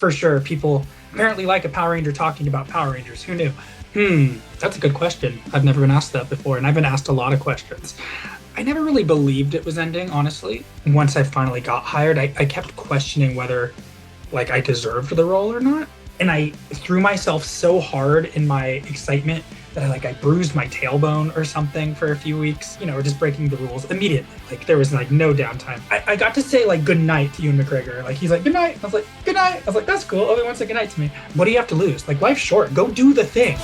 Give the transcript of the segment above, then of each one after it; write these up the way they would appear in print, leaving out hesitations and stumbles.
for sure. People apparently like a Power Ranger talking about Power Rangers. Who knew? That's a good question. I've never been asked that before, and I've been asked a lot of questions. I never really believed it was ending, honestly. Once I finally got hired, I kept questioning whether like I deserved the role or not. And I threw myself so hard in my excitement that I bruised my tailbone or something for a few weeks, or just breaking the rules immediately. Like there was like no downtime. I got to say like good night to Ewan McGregor. Like he's like, good night. I was like, good night. I was like, that's cool. Everyone said good night to me. What do you have to lose? Like life's short. Go do the thing.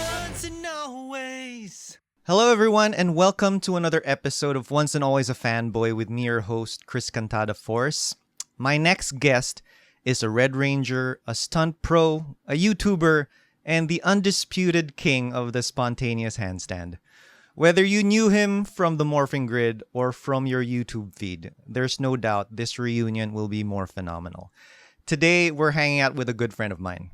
Hello everyone and welcome to another episode of Once and Always a Fanboy with me, your host, Chris Cantada Force. My next guest is a Red Ranger, a stunt pro, a YouTuber, and the undisputed king of the spontaneous handstand. Whether you knew him from the morphin grid or from your YouTube feed, there's no doubt this reunion will be more phenomenal. Today, we're hanging out with a good friend of mine.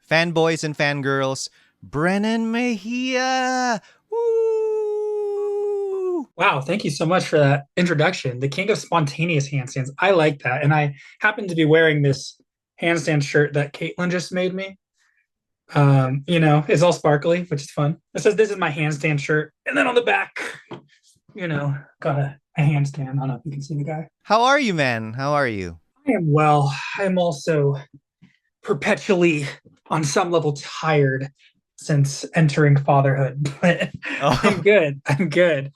Fanboys and fangirls, Brennan Mejia! Woo! Wow, thank you so much for that introduction. The king of spontaneous handstands. I like that. And I happen to be wearing this handstand shirt that Caitlin just made me. It's all sparkly, which is fun. It says this is my handstand shirt. And then on the back, got a handstand. I don't know if you can see the guy. How are you, man? How are you? I am well. I'm also perpetually on some level tired since entering fatherhood, but I'm good. I'm good.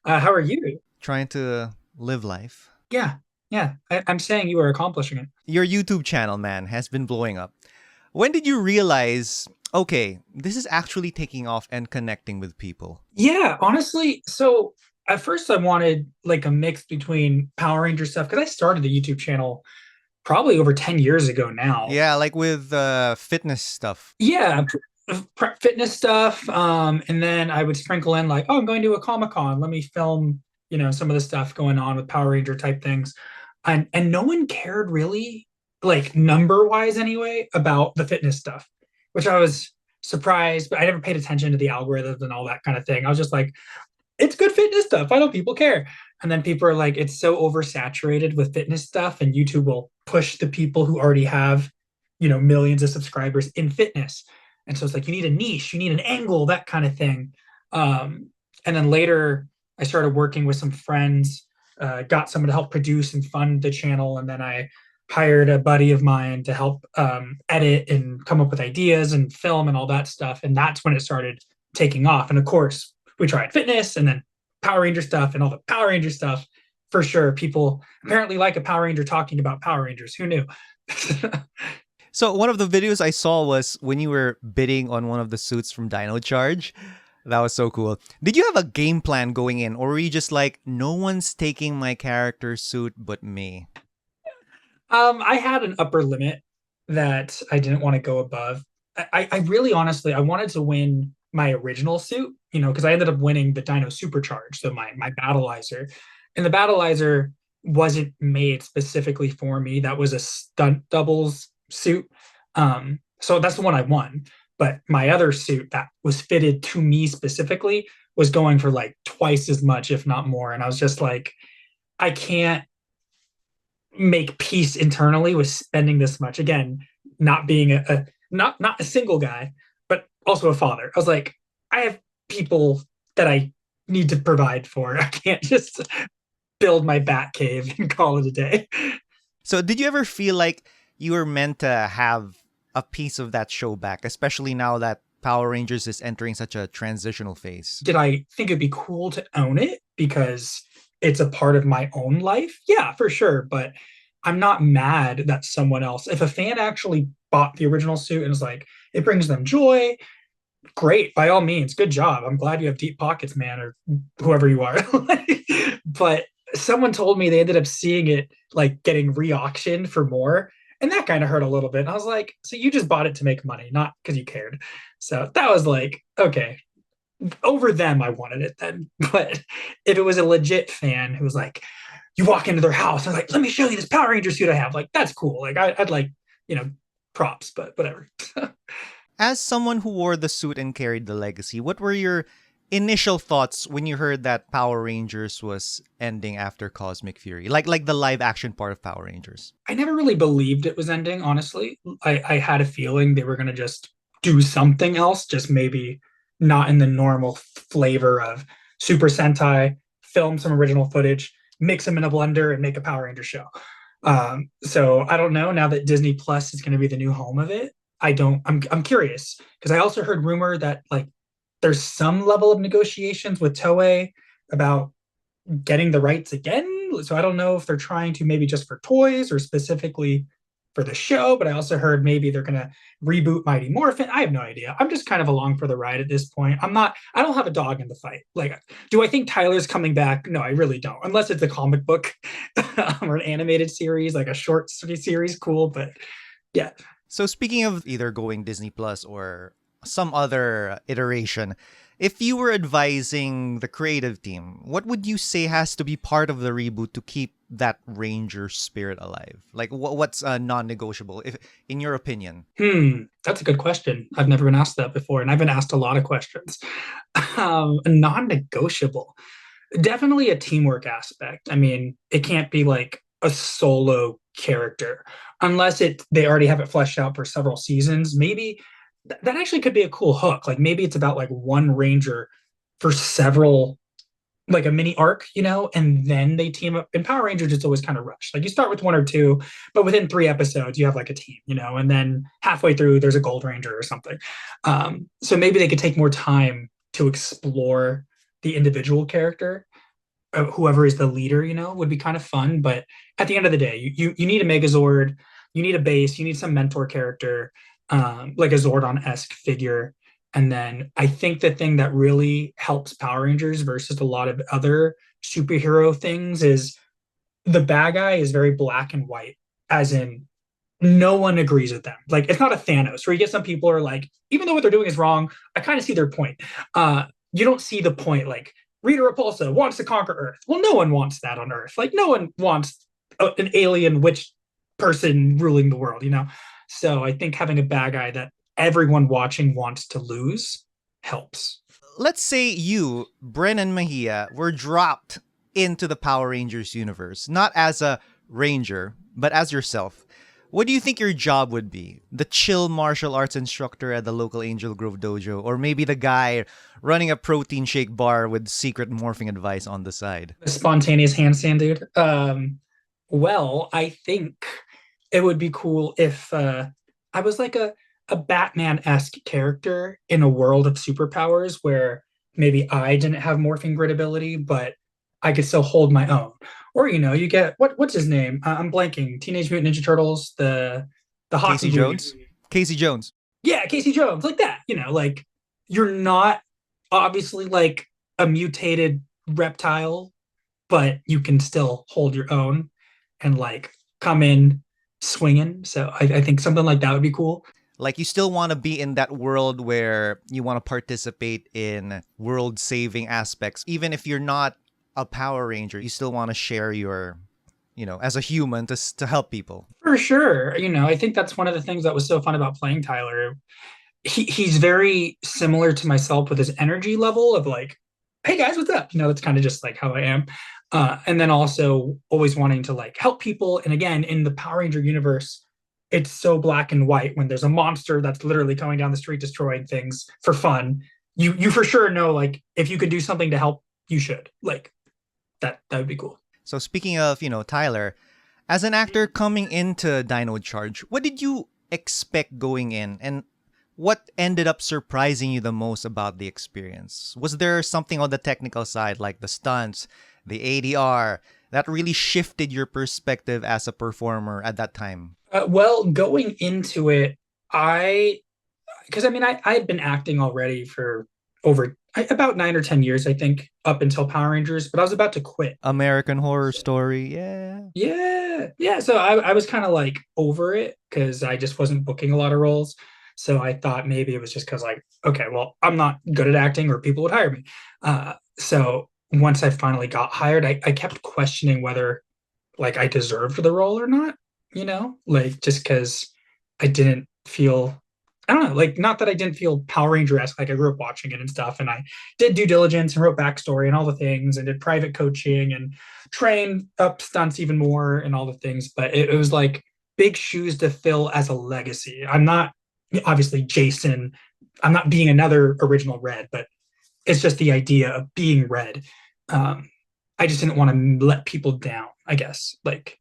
How are you? Trying to live life. Yeah. I'm saying you are accomplishing it. Your YouTube channel, man, has been blowing up. When did you realize, okay, this is actually taking off and connecting with people? Yeah, honestly. So at first I wanted like a mix between Power Ranger stuff because I started the YouTube channel probably over 10 years ago now. Yeah, like with fitness stuff. Yeah, fitness stuff. And then I would sprinkle in like, oh, I'm going to a Comic-Con. Let me film, some of the stuff going on with Power Ranger type things. And no one cared really, like number wise anyway, about the fitness stuff, which I was surprised, but I never paid attention to the algorithms and all that kind of thing. I was just like, it's good fitness stuff. Why don't people care? And then people are like, it's so oversaturated with fitness stuff, and YouTube will push the people who already have, millions of subscribers in fitness. And so it's like, you need a niche, you need an angle, that kind of thing. And then later, I started working with some friends, got someone to help produce and fund the channel. And then I hired a buddy of mine to help edit and come up with ideas and film and all that stuff. And that's when it started taking off. And of course, we tried fitness and then Power Ranger stuff and all the Power Ranger stuff. For sure, people apparently like a Power Ranger talking about Power Rangers. Who knew? So one of the videos I saw was when you were bidding on one of the suits from Dino Charge. That was so cool. Did you have a game plan going in, or were you just like, no one's taking my character suit but me? I had an upper limit that I didn't want to go above. I really honestly, I wanted to win my original suit, because I ended up winning the Dino Supercharge, so my Battleizer. And the Battleizer wasn't made specifically for me. That was a stunt doubles suit. So that's the one I won. But my other suit that was fitted to me specifically was going for like twice as much, if not more. And I was just like, I can't make peace internally with spending this much. Again, not being not a single guy, but also a father. I was like, I have people that I need to provide for. I can't just build my bat cave and call it a day. So did you ever feel like you were meant to have a piece of that show back, especially now that Power Rangers is entering such a transitional phase? Did I think it'd be cool to own it because it's a part of my own life? Yeah, for sure. But I'm not mad that someone else, if a fan actually bought the original suit and is like, it brings them joy, great, by all means, good job. I'm glad you have deep pockets, man, or whoever you are. But someone told me they ended up seeing it like getting re-auctioned for more. And that kind of hurt a little bit. And I was like, so you just bought it to make money, not because you cared. So that was like, okay, over them, I wanted it then. But if it was a legit fan who was like, you walk into their house and like, let me show you this Power Ranger suit I have. Like, that's cool. Like, I'd like, props, but whatever. As someone who wore the suit and carried the legacy, what were your initial thoughts when you heard that Power Rangers was ending after Cosmic Fury? Like the live action part of Power Rangers. I never really believed it was ending, honestly. I had a feeling they were going to just do something else, just maybe not in the normal flavor of Super Sentai, film some original footage, mix them in a blender, and make a Power Ranger show. So I don't know. Now that Disney Plus is going to be the new home of it, I don't. I'm curious because I also heard rumor that like there's some level of negotiations with Toei about getting the rights again. So I don't know if they're trying to maybe just for toys or specifically for the show, but I also heard maybe they're going to reboot Mighty Morphin. I have no idea. I'm just kind of along for the ride at this point. I don't have a dog in the fight. Like, do I think Tyler's coming back? No, I really don't. Unless it's a comic book or an animated series, like a short series, cool. But yeah. So speaking of either going Disney Plus or some other iteration, if you were advising the creative team, what would you say has to be part of the reboot to keep that Ranger spirit alive? Like what's non-negotiable, if in your opinion? That's a good question. I've never been asked that before, and I've been asked a lot of questions. Non-negotiable. Definitely a teamwork aspect. I mean, it can't be like a solo character unless they already have it fleshed out for several seasons. Maybe that actually could be a cool hook. Like maybe it's about like one ranger for several, like a mini arc, and then they team up. In Power Rangers, it's always kind of rushed. Like you start with one or two, but within 3 episodes, you have like a team, and then halfway through, there's a Gold Ranger or something. So maybe they could take more time to explore the individual character, whoever is the leader, would be kind of fun. But at the end of the day, you need a Megazord, you need a base, you need some mentor character, like a Zordon-esque figure. And then I think the thing that really helps Power Rangers versus a lot of other superhero things is the bad guy is very black and white, as in no one agrees with them. Like it's not a Thanos where you get some people are like, even though what they're doing is wrong, I kind of see their point. You don't see the point like Rita Repulsa wants to conquer Earth. Well, no one wants that on Earth. Like no one wants an alien witch person ruling the world, So I think having a bad guy that everyone watching wants to lose helps. Let's say you, Brennan Mejia, were dropped into the Power Rangers universe, not as a ranger, but as yourself. What do you think your job would be? The chill martial arts instructor at the local Angel Grove dojo, or maybe the guy running a protein shake bar with secret morphing advice on the side? A spontaneous handstand, dude. Well, I think it would be cool if I was like a Batman-esque character in a world of superpowers where maybe I didn't have morphing grid ability, but I could still hold my own. Or you get what's his name? I'm blanking. Teenage Mutant Ninja Turtles, the hockey Casey Jones? movie. Casey Jones. Yeah, Casey Jones, like that. Like you're not obviously like a mutated reptile, but you can still hold your own and like come in swinging. So I think something like that would be cool. Like you still want to be in that world where you want to participate in world saving aspects. Even if you're not a Power Ranger, you still want to share your, as a human to help people. For sure. I think that's one of the things that was so fun about playing Tyler. He's very similar to myself with his energy level of like, hey guys, what's up? That's kind of just like how I am. And then also always wanting to like help people. And again, in the Power Ranger universe, it's so black and white. When there's a monster that's literally coming down the street destroying things for fun, you for sure know like if you could do something to help, you should. Like that would be cool. So speaking of, Tyler, as an actor coming into Dino Charge, what did you expect going in, and what ended up surprising you the most about the experience? Was there something on the technical side, like the stunts, the ADR, that really shifted your perspective as a performer at that time? Well, going into it, because I mean, I had been acting already for over about 9 or 10 years, I think, up until Power Rangers, but I was about to quit. American Horror Story, yeah. Yeah. So I was kind of like over it because I just wasn't booking a lot of roles. So I thought maybe it was just because like, okay, well, I'm not good at acting or people would hire me. So once I finally got hired, I kept questioning whether like I deserved the role or not, like just because I didn't feel I don't know, like not that I didn't feel Power Ranger-esque, like I grew up watching it and stuff, and I did due diligence and wrote backstory and all the things and did private coaching and trained up stunts even more and all the things, but it was like big shoes to fill as a legacy. I'm not obviously Jason, I'm not being another original Red, but it's just the idea of being Red. Um, I just didn't want to let people down, I guess, like,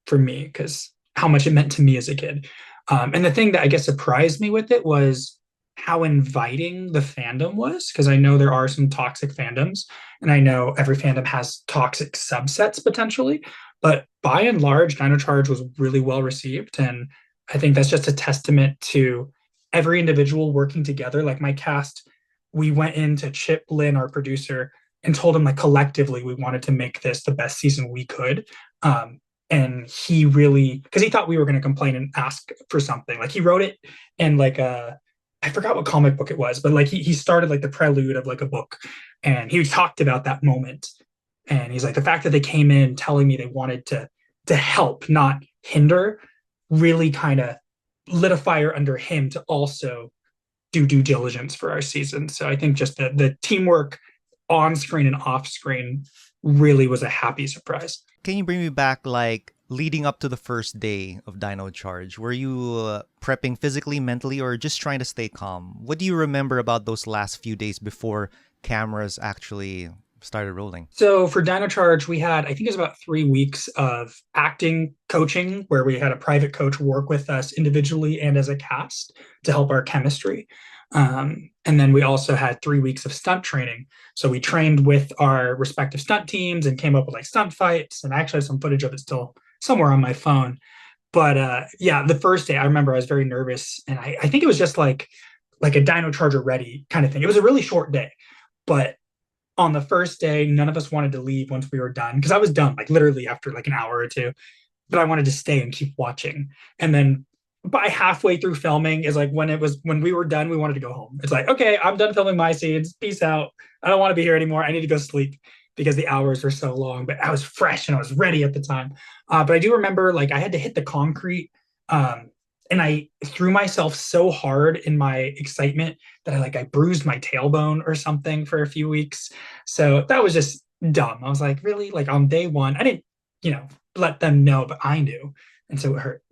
for me, because how much it meant to me as a kid. And the thing that I guess surprised me with it was how inviting the fandom was, because I know there are some toxic fandoms, and I know every fandom has toxic subsets potentially, but by and large, Dino Charge was really well received. And I think that's just a testament to every individual working together. Like my cast, we went into Chip Lynn, our producer, and told him like collectively we wanted to make this the best season we could. And he really, because he thought we were going to complain and ask for something, like he wrote it in like a, I forgot what comic book it was, but like he started like the prelude of like a book, and he talked about that moment. And he's like, the fact that they came in telling me they wanted to help, not hinder, really kind of lit a fire under him to also do due diligence for our season. So I think just the teamwork on screen and off screen really was a happy surprise. Can you bring me back, like, leading up to the first day of Dino Charge? Were you prepping physically, mentally, or just trying to stay calm? What do you remember about those last few days before cameras actually started rolling? So for Dino Charge, we had, I think it was about 3 weeks of acting coaching where we had a private coach work with us individually and as a cast to help our chemistry. And then we also had 3 weeks of stunt training. So we trained with our respective stunt teams and came up with like stunt fights. And I actually have some footage of it still somewhere on my phone. But yeah, the first day I remember I was very nervous, and I think it was just like a Dino Charger ready kind of thing. It was a really short day, but on the first day, none of us wanted to leave once we were done, because I was done like literally after like an hour or two, but I wanted to stay and keep watching. And then by halfway through filming is like when we were done, we wanted to go home. It's like, okay, I'm done filming my scenes. Peace out. I don't want to be here anymore. I need to go sleep because the hours were so long. But I was fresh and I was ready at the time. But I do remember like I had to hit the concrete. And I threw myself so hard in my excitement that I bruised my tailbone or something for a few weeks. So that was just dumb. I was like, really? Like on day one, I didn't, let them know, but I knew. And so it hurt.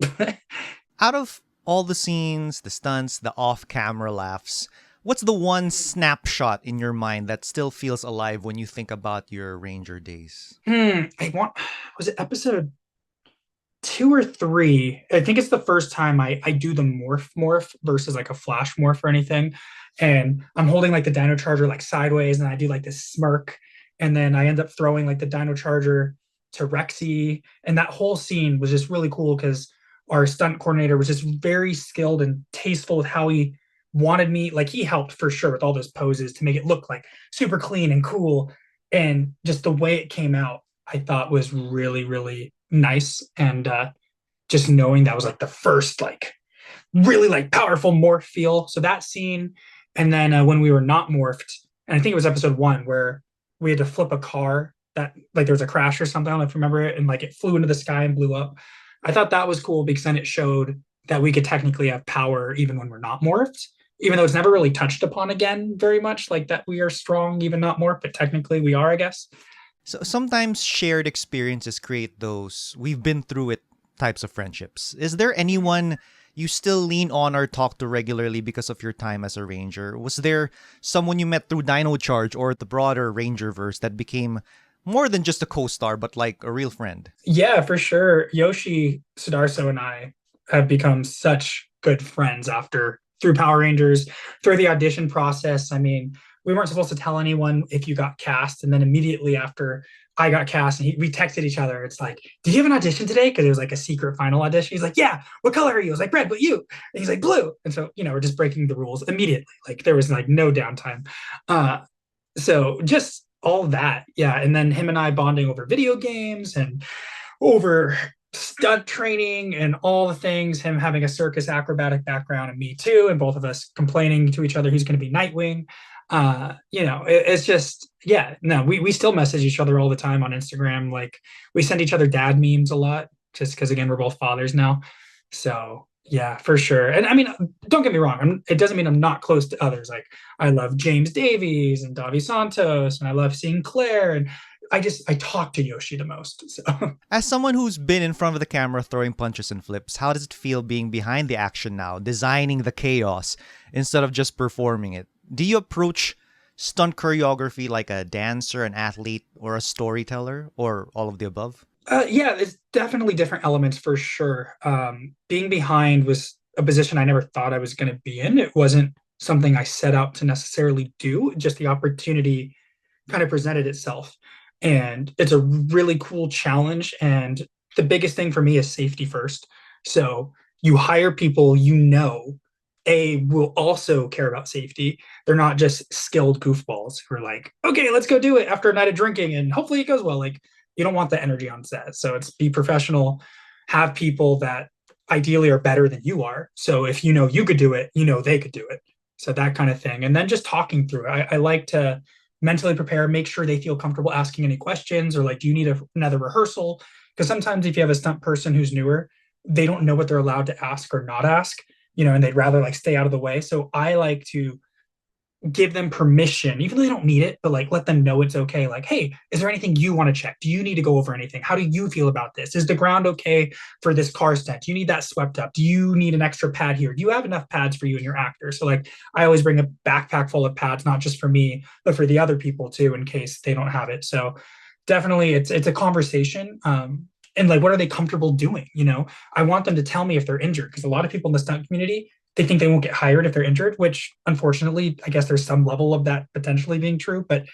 Out of all the scenes, the stunts, the off-camera laughs, what's the one snapshot in your mind that still feels alive when you think about your Ranger days? Was it episode 2 or 3? I think it's the first time I do the morph versus like a flash morph or anything. And I'm holding like the Dino Charger like sideways, and I do like this smirk. And then I end up throwing like the Dino Charger to Rexy. And that whole scene was just really cool because our stunt coordinator was just very skilled and tasteful with how he wanted me. Like he helped for sure with all those poses to make it look like super clean and cool. And just the way it came out, I thought was really, really nice. And just knowing that was like the first like really like powerful morph feel. So that scene, and then when we were not morphed, and I think it was episode 1 where we had to flip a car that like there was a crash or something. I don't know if you remember it, and like it flew into the sky and blew up. I thought that was cool because then it showed that we could technically have power even when we're not morphed, even though it's never really touched upon again very much, like that we are strong even not morphed, but technically we are, I guess. So sometimes shared experiences create those we've been through it types of friendships. Is there anyone you still lean on or talk to regularly because of your time as a ranger? Was there someone you met through Dino Charge or the broader Rangerverse that became more than just a co-star, but like a real friend? Yeah, for sure. Yoshi Sudarso and I have become such good friends after through Power Rangers, through the audition process. I mean, we weren't supposed to tell anyone if you got cast, and then immediately after I got cast, and we texted each other. It's like, "Did you have an audition today?" Because it was like a secret final audition. He's like, "Yeah, what color are you?" I was like, "Red, but you?" And he's like, "Blue." And so we're just breaking the rules immediately. Like there was like no downtime. So just all that, yeah. And then him and I bonding over video games and over stunt training and all the things, him having a circus acrobatic background and me too, and both of us complaining to each other who's going to be Nightwing. It's just, yeah, no, we still message each other all the time on Instagram. Like we send each other dad memes a lot just because again we're both fathers now. So Yeah, for sure. And I mean, don't get me wrong. It doesn't mean I'm not close to others. Like I love James Davies and Davi Santos, and I love seeing Claire. And I talk to Yoshi the most. So As someone who's been in front of the camera throwing punches and flips, how does it feel being behind the action now, designing the chaos instead of just performing it? Do you approach stunt choreography like a dancer, an athlete, or a storyteller, or all of the above? yeah, it's definitely different elements for sure. Being behind was a position I never thought I was going to be in. It wasn't something I set out to necessarily do. Just the opportunity kind of presented itself. And it's a really cool challenge. And the biggest thing for me is safety first. So you hire people will also care about safety. They're not just skilled goofballs who are like, okay, let's go do it after a night of drinking and hopefully it goes well. Like, you don't want that energy on set. So it's be professional, have people that ideally are better than you are. So if you know you could do it, you know they could do it. So that kind of thing. And then just talking through it. I like to mentally prepare, make sure they feel comfortable asking any questions or like, do you need another rehearsal? Because sometimes if you have a stunt person who's newer, they don't know what they're allowed to ask or not ask, and they'd rather like stay out of the way. So I like to give them permission, even though they don't need it, but like let them know it's okay. Like, hey, is there anything you want to check? Do you need to go over anything? How do you feel about this? Is the ground okay for this car stunt? Do you need that swept up? Do you need an extra pad here? Do you have enough pads for you and your actor? So like I always bring a backpack full of pads, not just for me, but for the other people too, in case they don't have it. So definitely it's a conversation. And like what are they comfortable doing? I want them to tell me if they're injured because a lot of people in the stunt community they think they won't get hired if they're injured, which unfortunately, I guess there's some level of that potentially being true. But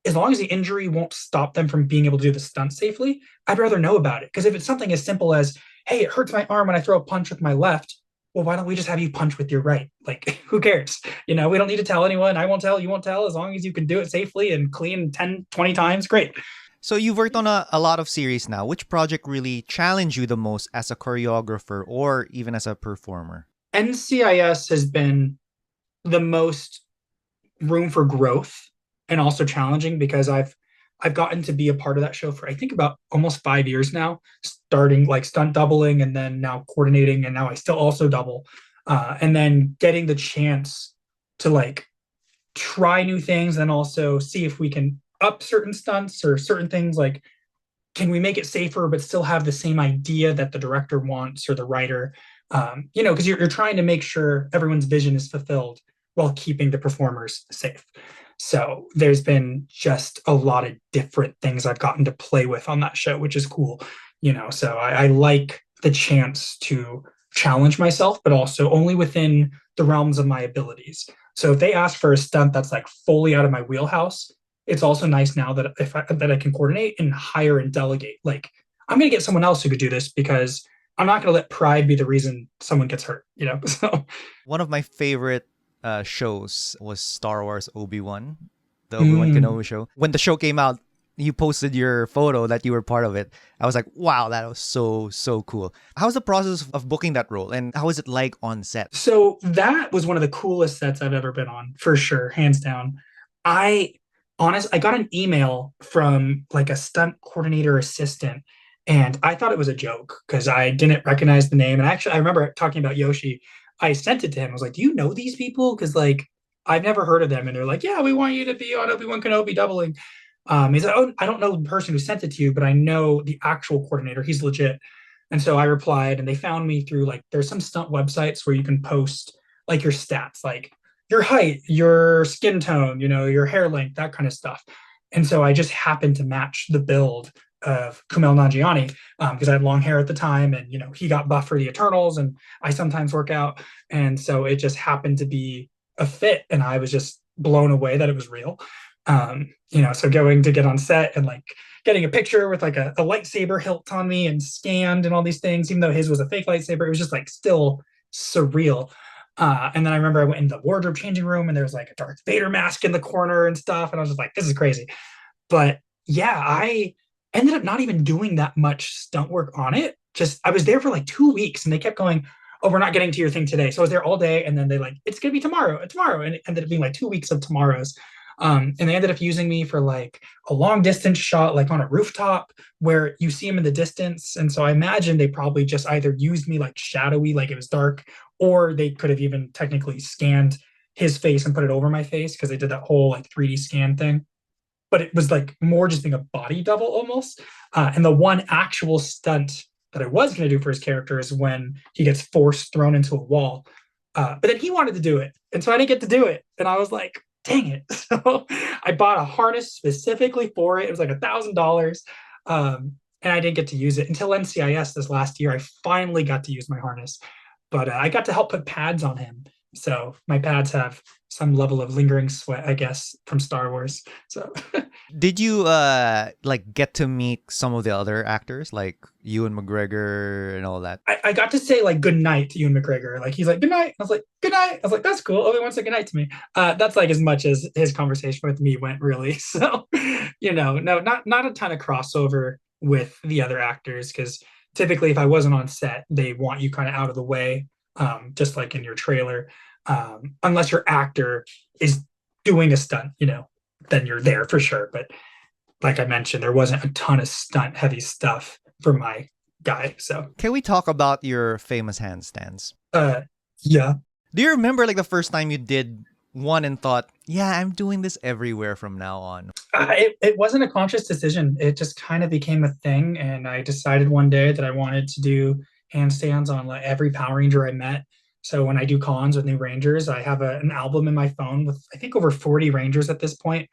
as long as the injury won't stop them from being able to do the stunt safely, I'd rather know about it. Because if it's something as simple as, hey, it hurts my arm when I throw a punch with my left, well, why don't we just have you punch with your right? Like, who cares? We don't need to tell anyone. I won't tell, you won't tell. As long as you can do it safely and clean 10, 20 times, great. So you've worked on a lot of series now. Which project really challenged you the most as a choreographer or even as a performer? NCIS has been the most room for growth and also challenging because I've gotten to be a part of that show for I think about almost 5 years now, starting like stunt doubling and then now coordinating and now I still also double, and then getting the chance to like try new things and also see if we can up certain stunts or certain things like can we make it safer but still have the same idea that the director wants or the writer, because you're trying to make sure everyone's vision is fulfilled while keeping the performers safe. So there's been just a lot of different things I've gotten to play with on that show, which is cool. So I like the chance to challenge myself, but also only within the realms of my abilities. So if they ask for a stunt that's like fully out of my wheelhouse, it's also nice now that that I can coordinate and hire and delegate. Like I'm going to get someone else who could do this because I'm not going to let pride be the reason someone gets hurt. So One of my favorite shows was Star Wars Obi-Wan, the Obi-Wan mm, Kenobi show. When the show came out, you posted your photo that you were part of it. I was like, wow, that was so cool. How's the process of booking that role and how is it like on set? so that was one of the coolest sets I've ever been on, for sure, hands down. I I got an email from like a stunt coordinator assistant, and I thought it was a joke because I didn't recognize the name. And actually, I remember talking about Yoshi. I sent it to him. I was like, "Do you know these people?" Because like I've never heard of them, and they're like, "Yeah, we want you to be on Obi-Wan Kenobi doubling." He's like, "Oh, I don't know the person who sent it to you, but I know the actual coordinator. He's legit." And so I replied, and they found me through like there's some stunt websites where you can post like your stats, like your height, your skin tone, your hair length, that kind of stuff. And so I just happened to match the build of Kumail Nanjiani because I had long hair at the time, and he got buff for the Eternals, and I sometimes work out, and so it just happened to be a fit, and I was just blown away that it was real. So going to get on set and like getting a picture with like a lightsaber hilt on me and scanned and all these things, even though his was a fake lightsaber, it was just like still surreal. And then I remember I went in the wardrobe changing room and there was like a Darth Vader mask in the corner and stuff. And I was just like, this is crazy. But yeah, I ended up not even doing that much stunt work on it. Just I was there for like 2 weeks and they kept going, oh, we're not getting to your thing today. So I was there all day and then they like, it's gonna be tomorrow and tomorrow. And it ended up being like 2 weeks of tomorrows. And they ended up using me for like a long distance shot, like on a rooftop where you see him in the distance. And so I imagine they probably just either used me like shadowy, like it was dark, or they could have even technically scanned his face and put it over my face because they did that whole like 3D scan thing. But it was like more just being a body double almost. And the one actual stunt that I was going to do for his character is when he gets force thrown into a wall. But then he wanted to do it. And so I didn't get to do it. And I was like, dang it. So I bought a harness specifically for it. It was like $1,000. And I didn't get to use it until NCIS this last year. I finally got to use my harness, but I got to help put pads on him. So my pads have some level of lingering sweat, I guess, from Star Wars. So Did you like get to meet some of the other actors like Ewan McGregor and all that? I got to say like good night to Ewan McGregor. Like he's like good night. I was like good night. I was like that's cool. Everyone said good night to me. That's like as much as his conversation with me went really. So no, not a ton of crossover with the other actors because typically if I wasn't on set, they want you kind of out of the way, just like in your trailer, unless your actor is doing a stunt, then you're there for sure. But like I mentioned, there wasn't a ton of stunt heavy stuff for my guy. So Can we talk about your famous handstands? uh yeah. Do you remember like the first time you did one and thought, yeah, I'm doing this everywhere from now on? It wasn't a conscious decision. It just kind of became a thing. And I decided one day that I wanted to do handstands on like every Power Ranger I met. So when I do cons with new Rangers, I have an album in my phone with I think over 40 Rangers at this point,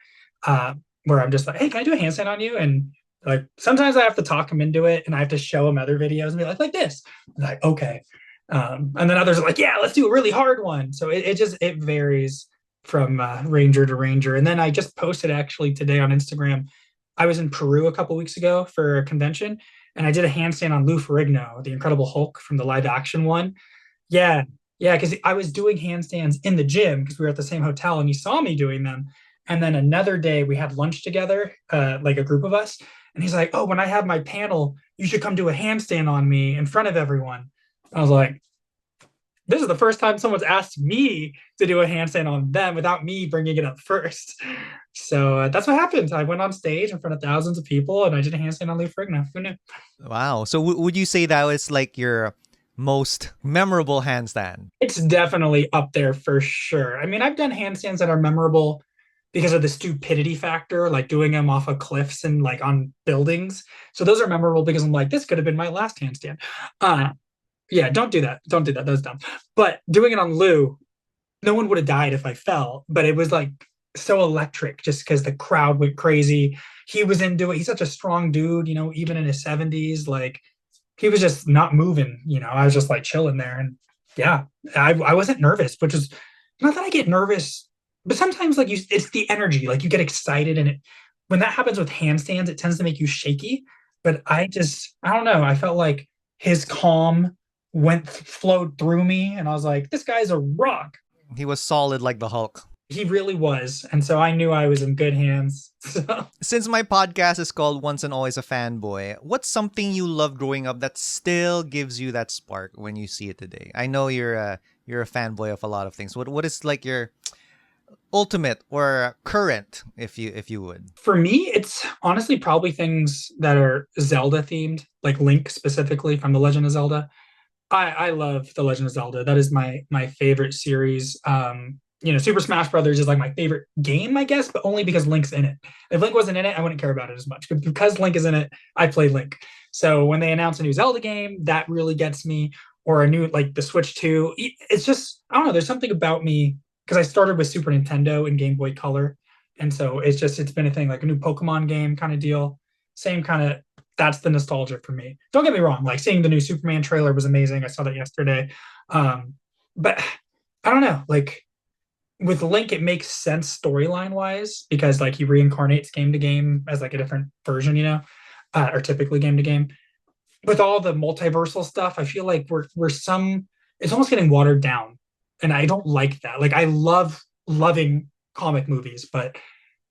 uh, where I'm just like, hey, can I do a handstand on you? And like sometimes I have to talk them into it and I have to show them other videos and be like this. I'm like, okay. And then others are like, yeah, let's do a really hard one. So it varies from ranger to ranger. And then I just posted actually today on Instagram. I was in Peru a couple weeks ago for a convention, and I did a handstand on Lou Ferrigno, the Incredible Hulk from the live action one. Yeah, yeah, because I was doing handstands in the gym because we were at the same hotel, and he saw me doing them. And then another day we had lunch together, like a group of us, and he's like, "Oh, when I have my panel, you should come do a handstand on me in front of everyone." I was like, this is the first time someone's asked me to do a handstand on them without me bringing it up first. So that's what happened. I went on stage in front of thousands of people and I did a handstand on Lou Ferrigno. Who knew? Wow. So would you say that was like your most memorable handstand? It's definitely up there for sure. I mean, I've done handstands that are memorable because of the stupidity factor, like doing them off of cliffs and like on buildings. So those are memorable because I'm like, this could have been my last handstand. Uh, yeah, don't do that. Don't do that. That was dumb. But doing it on Lou, no one would have died if I fell, but it was like so electric just because the crowd went crazy. He was into it. He's such a strong dude, even in his 70s. Like he was just not moving. I was just like chilling there. And yeah, I wasn't nervous, which is not that I get nervous, but sometimes like it's the energy. Like you get excited and when that happens with handstands, it tends to make you shaky. But I don't know. I felt like his calm flowed through me and I was like, this guy's a rock. He was solid like the Hulk. He really was. And so I knew I was in good hands. So, Since my podcast is called Once and Always a Fanboy, what's something you loved growing up that still gives you that spark when you see it today? I know you're a fanboy of a lot of things. What is like your ultimate or current, if you would? for me, it's honestly probably things that are Zelda themed, like Link specifically from The Legend of Zelda. I love The Legend of Zelda. That is my favorite series. Super Smash Brothers is like my favorite game, I guess, but only because Link's in it. If Link wasn't in it, I wouldn't care about it as much. But because Link is in it, I play Link. So when they announce a new Zelda game, that really gets me. Or a new like the Switch 2. It's just I don't know. There's something about me because I started with Super Nintendo and Game Boy Color, and so it's been a thing like a new Pokemon game kind of deal. Same kind of that's the nostalgia for me. Don't get me wrong, like seeing the new Superman trailer was amazing. I saw that yesterday. But I don't know, like with Link, it makes sense storyline wise because like he reincarnates game to game as like a different version, or typically game to game. With all the multiversal stuff, I feel like it's almost getting watered down. And I don't like that. Like I love loving comic movies, but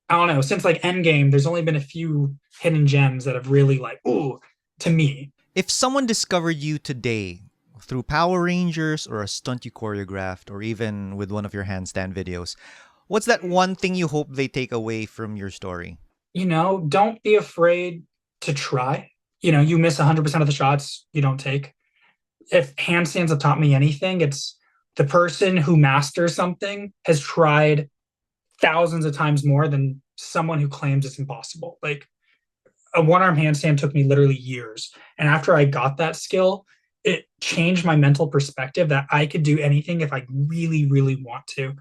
I don't know. Since like Endgame, there's only been a few hidden gems that have really like, ooh, to me. If someone discovered you today through Power Rangers or a stunt you choreographed or even with one of your handstand videos, What's that one thing you hope they take away from your story? Don't be afraid to try. You miss 100% of the shots you don't take. If handstands have taught me anything, it's the person who masters something has tried thousands of times more than someone who claims it's impossible. Like a one-arm handstand took me literally years. And after I got that skill, it changed my mental perspective that I could do anything if I really, really want to.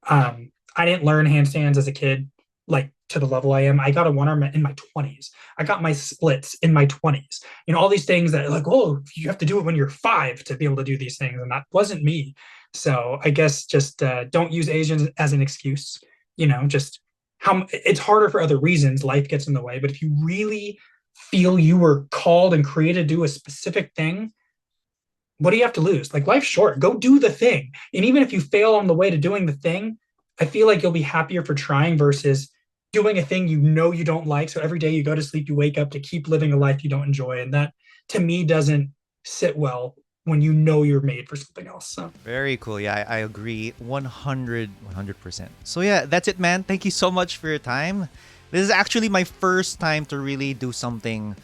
I didn't learn handstands as a kid, like to the level I am. I got a one arm in my 20s. I got my splits in my 20s. All these things that like, oh, you have to do it when you're 5 to be able to do these things. And that wasn't me. So I guess just don't use Asians as an excuse. Just how it's harder for other reasons. Life gets in the way. But if you really feel you were called and created to do a specific thing, what do you have to lose? Like life's short. Go do the thing. And even if you fail on the way to doing the thing, I feel like you'll be happier for trying versus doing a thing you don't like. So every day you go to sleep, you wake up to keep living a life you don't enjoy. And that to me doesn't sit well when you're made for something else. So Very cool. Yeah, I agree 100%. So yeah, that's it, man. Thank you so much for your time. This is actually my first time to really do something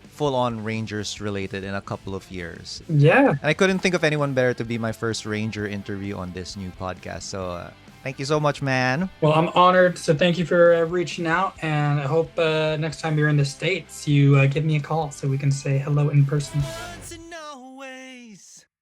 full-on Rangers related in a couple of years. yeah. And I couldn't think of anyone better to be my first Ranger interview on this new podcast. So thank you so much, man. Well, I'm honored. So thank you for reaching out. And I hope next time you're in the States, you give me a call so we can say hello in person.